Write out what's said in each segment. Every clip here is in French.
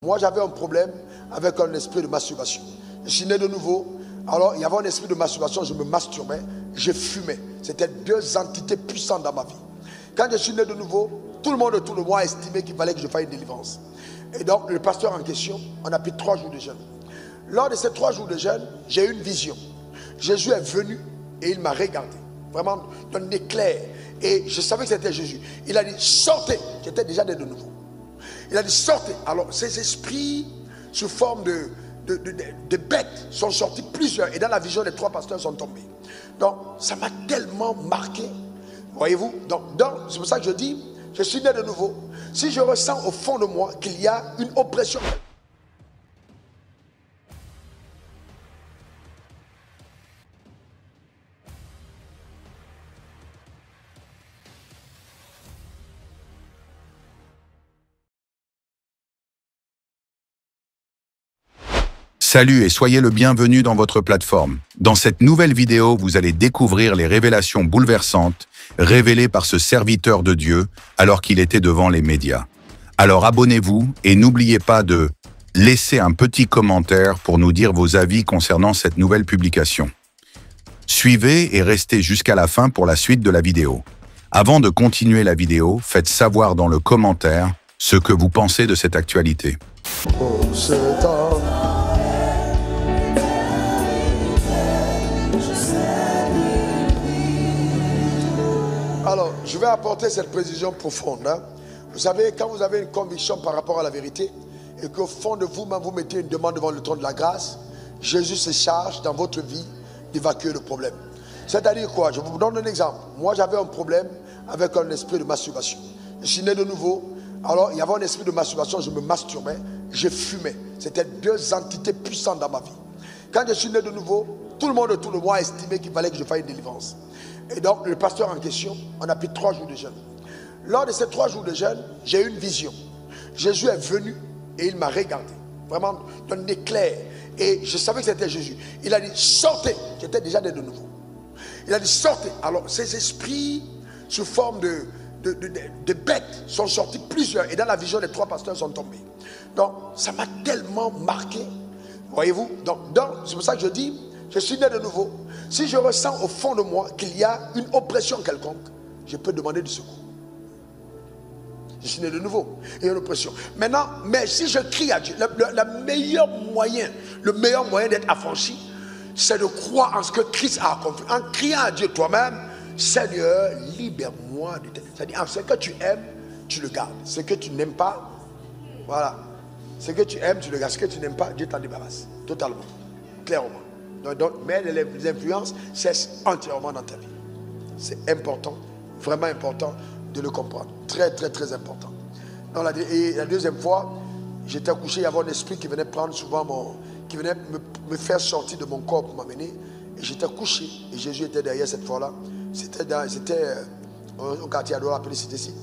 Moi, j'avais un problème avec un esprit de masturbation. Je suis né de nouveau. Alors, il y avait un esprit de masturbation, je me masturbais, je fumais. C'était deux entités puissantes dans ma vie. Quand je suis né de nouveau, tout le monde autour de moi a estimé qu'il fallait que je fasse une délivrance. Et donc, le pasteur en question, on a pris 3 jours de jeûne. Lors de ces 3 jours de jeûne, j'ai eu une vision. Jésus est venu et il m'a regardé. Vraiment d'un éclair. Et je savais que c'était Jésus. Il a dit, sortez. J'étais déjà né de nouveau. Il a dit, sortez. Alors, ces esprits, sous forme de bêtes, sont sortis plusieurs. Et dans la vision, les 3 pasteurs sont tombés. Donc, ça m'a tellement marqué. Voyez-vous? Donc c'est pour ça que je dis, je suis né de nouveau. Si je ressens au fond de moi qu'il y a une oppression. Salut et soyez le bienvenu dans votre plateforme. Dans cette nouvelle vidéo, vous allez découvrir les révélations bouleversantes révélées par ce serviteur de Dieu alors qu'il était devant les médias. Alors abonnez-vous et n'oubliez pas de laisser un petit commentaire pour nous dire vos avis concernant cette nouvelle publication. Suivez et restez jusqu'à la fin pour la suite de la vidéo. Avant de continuer la vidéo, faites savoir dans le commentaire ce que vous pensez de cette actualité. Alors, je vais apporter cette précision profonde. Vous savez, quand vous avez une conviction par rapport à la vérité et qu'au fond de vous-même, vous mettez une demande devant le trône de la grâce, Jésus se charge dans votre vie d'évacuer le problème. C'est-à-dire quoi? Je vous donne un exemple. Moi, j'avais un problème avec un esprit de masturbation. Je suis né de nouveau. Alors, il y avait un esprit de masturbation, je me masturbais, je fumais. C'était deux entités puissantes dans ma vie. Quand je suis né de nouveau, tout le monde autour de moi a estimé qu'il fallait que je fasse une délivrance. Et donc, le pasteur en question, on a pris 3 jours de jeûne. Lors de ces 3 jours de jeûne, j'ai eu une vision. Jésus est venu et il m'a regardé. Vraiment d'un éclair. Et je savais que c'était Jésus. Il a dit, sortez. J'étais déjà né de nouveau. Il a dit, sortez. Alors, ces esprits, sous forme de bêtes, sont sortis plusieurs. Et dans la vision, les 3 pasteurs sont tombés. Donc, ça m'a tellement marqué. Voyez-vous? Donc c'est pour ça que je dis, je suis né de nouveau. Si je ressens au fond de moi qu'il y a une oppression quelconque, je peux demander du secours. Je suis né de nouveau. Il y a une oppression. Maintenant, mais si je crie à Dieu, le meilleur moyen d'être affranchi, c'est de croire en ce que Christ a accompli. En criant à Dieu toi-même, Seigneur, libère-moi de tes... C'est-à-dire, en ce que tu aimes, tu le gardes. Ce que tu n'aimes pas, voilà. Ce que tu aimes, tu le gardes. Ce que tu n'aimes pas, Dieu t'en débarrasse. Totalement. Clairement. Mais les influences cessent entièrement dans ta vie. C'est important, vraiment important de le comprendre. Très, très, très important. Et la deuxième fois, j'étais couché, il y avait un esprit qui venait prendre souvent qui venait me faire sortir de mon corps pour m'amener. Et j'étais couché, et Jésus était derrière cette fois-là. C'était un quartier à Douala appelé Cité-Ci,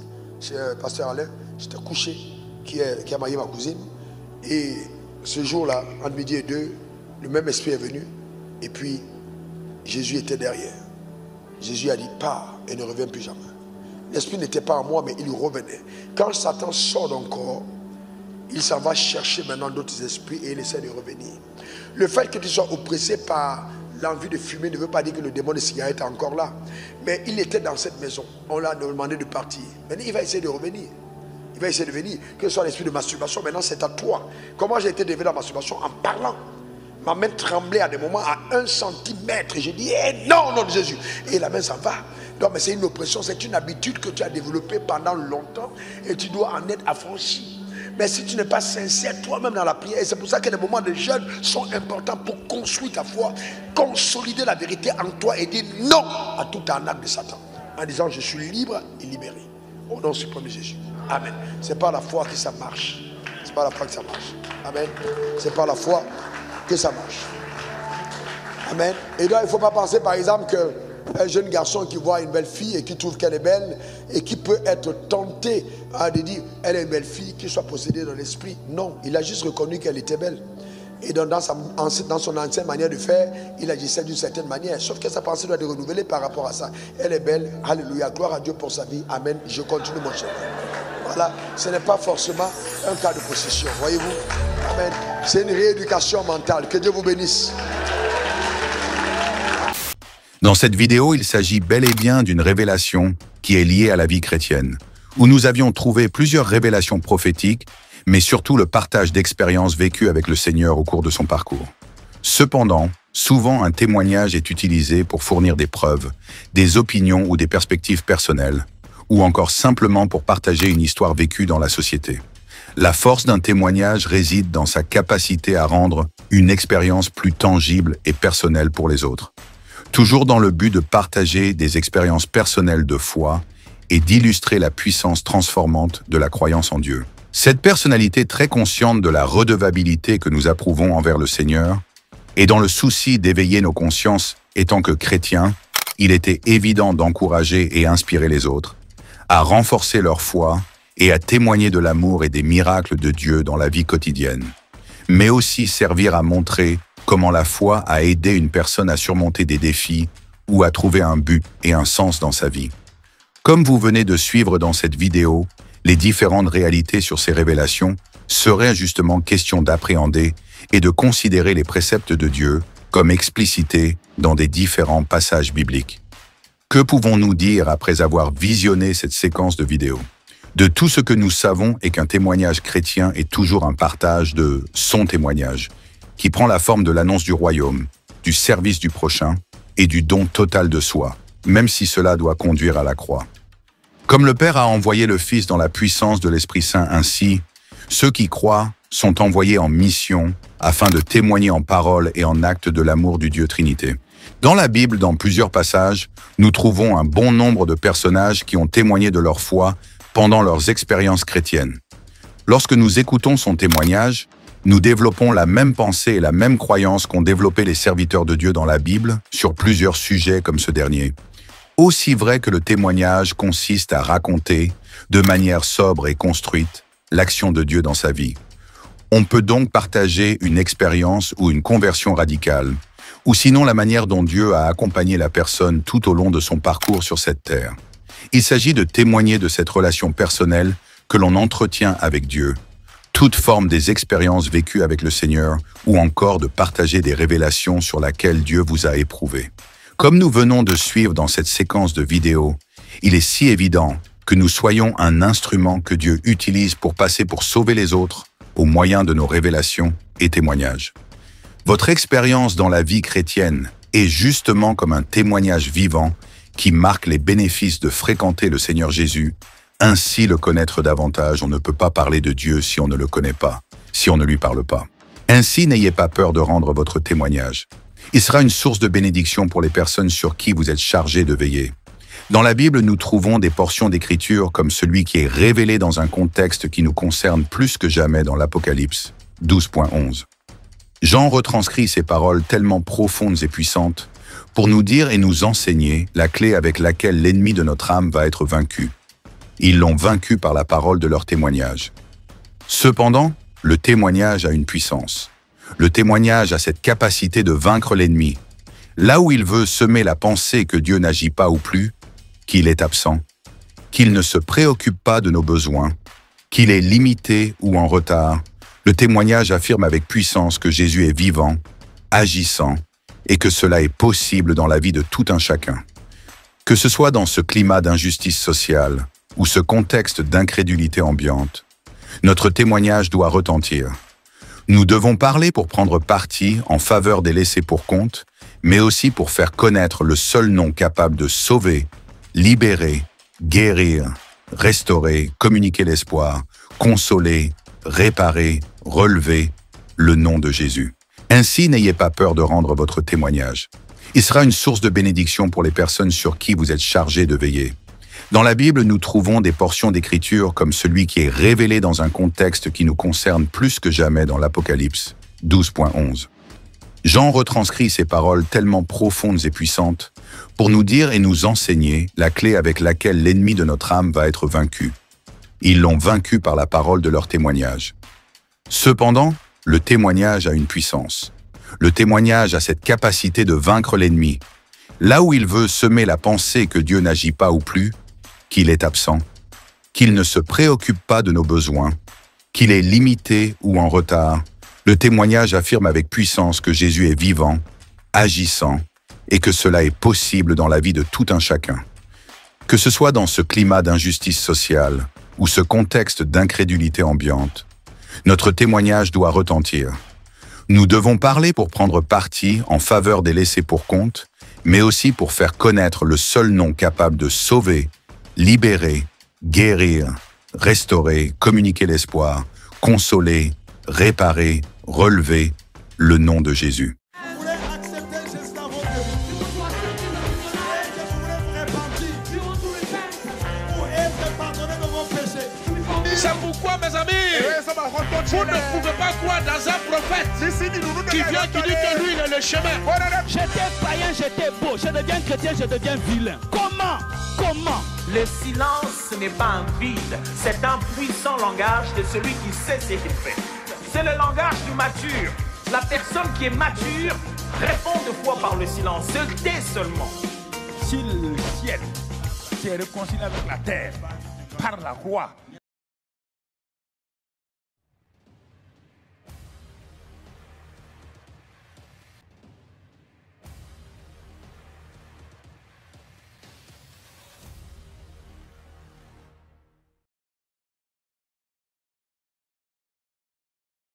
chez Pasteur Alain. J'étais couché, qui a marié ma cousine. Et ce jour-là, entre midi et 2, le même esprit est venu. Et puis, Jésus était derrière. Jésus a dit, pars et ne reviens plus jamais. L'esprit n'était pas en moi, mais il revenait. Quand Satan sort d'un corps, il s'en va chercher maintenant d'autres esprits et il essaie de revenir. Le fait que tu sois oppressé par l'envie de fumer ne veut pas dire que le démon de cigarette est encore là. Mais il était dans cette maison. On l'a demandé de partir. Maintenant, il va essayer de revenir. Il va essayer de venir. Que ce soit l'esprit de masturbation, maintenant c'est à toi. Comment j'ai été dévié dans la masturbation? En parlant. Ma main tremblait à des moments à 1 centimètre. J'ai dit, non, au nom de Jésus. Et la main s'en va. Donc, mais c'est une oppression, c'est une habitude que tu as développée pendant longtemps et tu dois en être affranchi. Mais si tu n'es pas sincère toi-même dans la prière, et c'est pour ça que les moments de jeûne sont importants pour construire ta foi, consolider la vérité en toi et dire non à toute arnaque de Satan. En disant, je suis libre et libéré. Au nom suprême de Jésus. Amen. C'est pas la foi que ça marche. C'est pas la foi que ça marche. Amen. C'est pas la foi que ça marche. Amen. Et donc il ne faut pas penser par exemple qu'un jeune garçon qui voit une belle fille et qui trouve qu'elle est belle et qui peut être tenté de dire elle est une belle fille, qu'il soit possédé dans l'esprit. Non, il a juste reconnu qu'elle était belle. Et dans son ancienne manière de faire, il agissait d'une certaine manière. Sauf que sa pensée doit être renouvelée par rapport à ça. Elle est belle. Alléluia. Gloire à Dieu pour sa vie. Amen. Je continue mon chemin. Voilà, ce n'est pas forcément un cas de possession, voyez-vous. Amen. C'est une rééducation mentale. Que Dieu vous bénisse. Dans cette vidéo, il s'agit bel et bien d'une révélation qui est liée à la vie chrétienne, où nous avions trouvé plusieurs révélations prophétiques, mais surtout le partage d'expériences vécues avec le Seigneur au cours de son parcours. Cependant, souvent un témoignage est utilisé pour fournir des preuves, des opinions ou des perspectives personnelles, ou encore simplement pour partager une histoire vécue dans la société. La force d'un témoignage réside dans sa capacité à rendre une expérience plus tangible et personnelle pour les autres, toujours dans le but de partager des expériences personnelles de foi et d'illustrer la puissance transformante de la croyance en Dieu. Cette personnalité très consciente de la redevabilité que nous approuvons envers le Seigneur et dans le souci d'éveiller nos consciences étant que chrétiens, il était évident d'encourager et inspirer les autres, à renforcer leur foi et à témoigner de l'amour et des miracles de Dieu dans la vie quotidienne, mais aussi servir à montrer comment la foi a aidé une personne à surmonter des défis ou à trouver un but et un sens dans sa vie. Comme vous venez de suivre dans cette vidéo, les différentes réalités sur ces révélations seraient justement question d'appréhender et de considérer les préceptes de Dieu comme explicités dans des différents passages bibliques. Que pouvons-nous dire après avoir visionné cette séquence de vidéos? De tout ce que nous savons est qu'un témoignage chrétien est toujours un partage de son témoignage, qui prend la forme de l'annonce du royaume, du service du prochain et du don total de soi, même si cela doit conduire à la croix. Comme le Père a envoyé le Fils dans la puissance de l'Esprit Saint ainsi, ceux qui croient sont envoyés en mission afin de témoigner en parole et en acte de l'amour du Dieu Trinité. Dans la Bible, dans plusieurs passages, nous trouvons un bon nombre de personnages qui ont témoigné de leur foi pendant leurs expériences chrétiennes. Lorsque nous écoutons son témoignage, nous développons la même pensée et la même croyance qu'ont développé les serviteurs de Dieu dans la Bible sur plusieurs sujets comme ce dernier. Aussi vrai que le témoignage consiste à raconter, de manière sobre et construite, l'action de Dieu dans sa vie. On peut donc partager une expérience ou une conversion radicale, ou sinon la manière dont Dieu a accompagné la personne tout au long de son parcours sur cette terre. Il s'agit de témoigner de cette relation personnelle que l'on entretient avec Dieu, toute forme des expériences vécues avec le Seigneur, ou encore de partager des révélations sur lesquelles Dieu vous a éprouvé. Comme nous venons de suivre dans cette séquence de vidéos, il est si évident que nous soyons un instrument que Dieu utilise pour passer pour sauver les autres au moyen de nos révélations et témoignages. Votre expérience dans la vie chrétienne est justement comme un témoignage vivant qui marque les bénéfices de fréquenter le Seigneur Jésus, ainsi le connaître davantage. On ne peut pas parler de Dieu si on ne le connaît pas, si on ne lui parle pas. Ainsi, n'ayez pas peur de rendre votre témoignage. Il sera une source de bénédiction pour les personnes sur qui vous êtes chargés de veiller. Dans la Bible, nous trouvons des portions d'Écriture comme celui qui est révélé dans un contexte qui nous concerne plus que jamais dans l'Apocalypse 12.11. Jean retranscrit ces paroles tellement profondes et puissantes pour nous dire et nous enseigner la clé avec laquelle l'ennemi de notre âme va être vaincu. Ils l'ont vaincu par la parole de leur témoignage. Cependant, le témoignage a une puissance. Le témoignage a cette capacité de vaincre l'ennemi. Là où il veut semer la pensée que Dieu n'agit pas ou plus, qu'il est absent, qu'il ne se préoccupe pas de nos besoins, qu'il est limité ou en retard, le témoignage affirme avec puissance que Jésus est vivant, agissant, et que cela est possible dans la vie de tout un chacun. Que ce soit dans ce climat d'injustice sociale ou ce contexte d'incrédulité ambiante, notre témoignage doit retentir. Nous devons parler pour prendre parti en faveur des laissés pour compte, mais aussi pour faire connaître le seul nom capable de sauver, libérer, guérir, restaurer, communiquer l'espoir, consoler, réparer, relever, le nom de Jésus. Ainsi, n'ayez pas peur de rendre votre témoignage. Il sera une source de bénédiction pour les personnes sur qui vous êtes chargés de veiller. Dans la Bible, nous trouvons des portions d'Écriture comme celui qui est révélé dans un contexte qui nous concerne plus que jamais dans l'Apocalypse 12.11. Jean retranscrit ces paroles tellement profondes et puissantes pour nous dire et nous enseigner la clé avec laquelle l'ennemi de notre âme va être vaincu. Ils l'ont vaincu par la parole de leur témoignage. Cependant, le témoignage a une puissance. Le témoignage a cette capacité de vaincre l'ennemi. Là où il veut semer la pensée que Dieu n'agit pas ou plus, qu'il est absent, qu'il ne se préoccupe pas de nos besoins, qu'il est limité ou en retard, le témoignage affirme avec puissance que Jésus est vivant, agissant, et que cela est possible dans la vie de tout un chacun. Que ce soit dans ce climat d'injustice sociale ou ce contexte d'incrédulité ambiante, notre témoignage doit retentir. Nous devons parler pour prendre parti en faveur des laissés pour compte, mais aussi pour faire connaître le seul nom capable de sauver, libérer, guérir, restaurer, communiquer l'espoir, consoler, réparer, relever, le nom de Jésus. C'est pourquoi, mes amis, vous ne pouvez pas croire dans un prophète qui vient qui dit que lui, il est le chemin. J'étais païen, j'étais beau, je deviens chrétien, je deviens vilain. Comment? Comment? Le silence n'est pas un vide, c'est un puissant langage de celui qui sait ce qu'il fait. C'est le langage du mature. La personne qui est mature répond de fois par le silence, se tait seulement. Si le ciel s'est réconcilié avec la terre par la croix,